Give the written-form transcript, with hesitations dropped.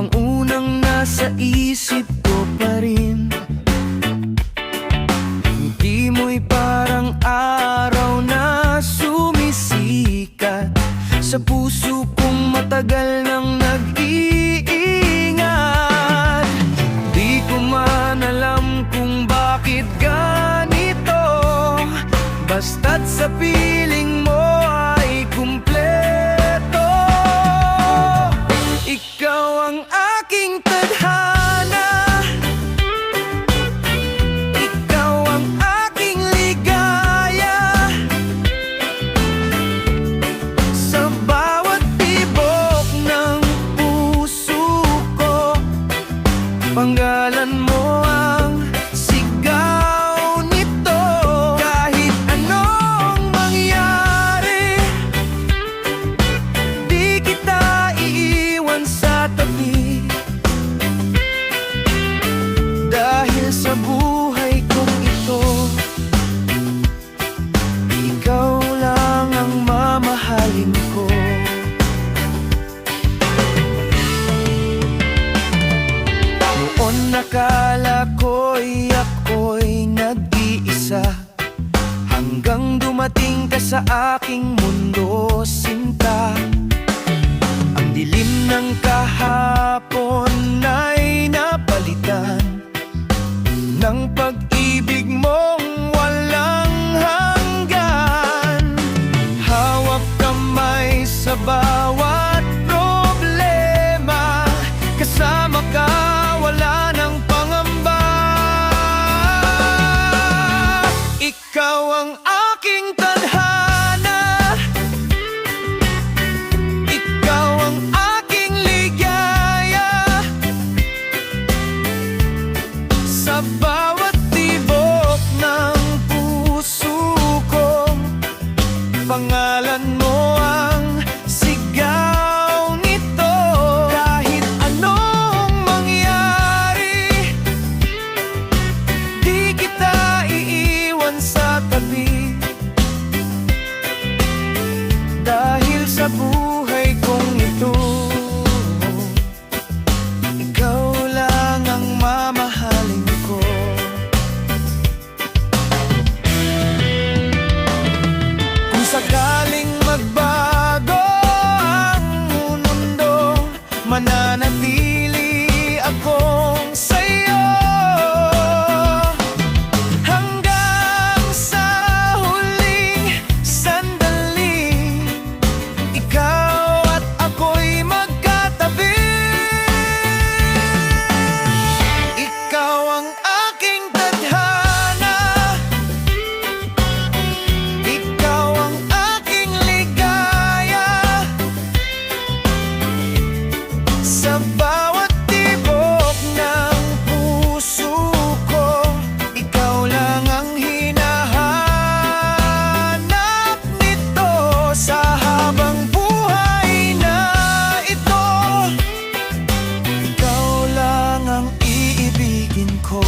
ang unang nasa isip ko pa rin. Ngiti mo'y parang araw na sumisikat sa puso kong matagal nang nag-iingat. Di ko man alam kung bakit ganito, basta't sa piling mo ay kumpleto. Ikaw ang aking tadhana, ikaw ang aking ligaya. Sa bawat tibok ng puso ko, panggalan mo ang sigaw nito. Kahit anong mangyari, di kita iiwan sa tabi. Dahil sa buhay kong ito, ikaw lang ang mamahalin ko. Noon nakala ko'y ako'y nag-iisa, hanggang dumating ka sa aking mundo, sinta. Ang dilim ng kahapon ay napalitan ng pag-ibig mong walang hanggan. Hawak kamay sa bawat problema, kasama ka wala ng pangamba. Ikaw ang aking tadhana, ikaw ang aking ligaya. Sa bawat tibok ng puso ko, pangalan mo ang sigaw nito. Kahit anong mangyari, di kita iiwan sa tabi. Dahil sa buhay kong ito, ikaw lang ang mamahalin ko. Kung sakaling magbago ang mundo, mananatili akong sa'yo. Hanggang sa huling sandali, ikaw at ako'y magkatabi. Ikaw ang aking tadhana, ikaw ang aking ligaya. Sa bawat tibok ng puso ko, ikaw lang ang hinahanap nito. Sa habang buhay na ito, ikaw lang ang iibigin ko.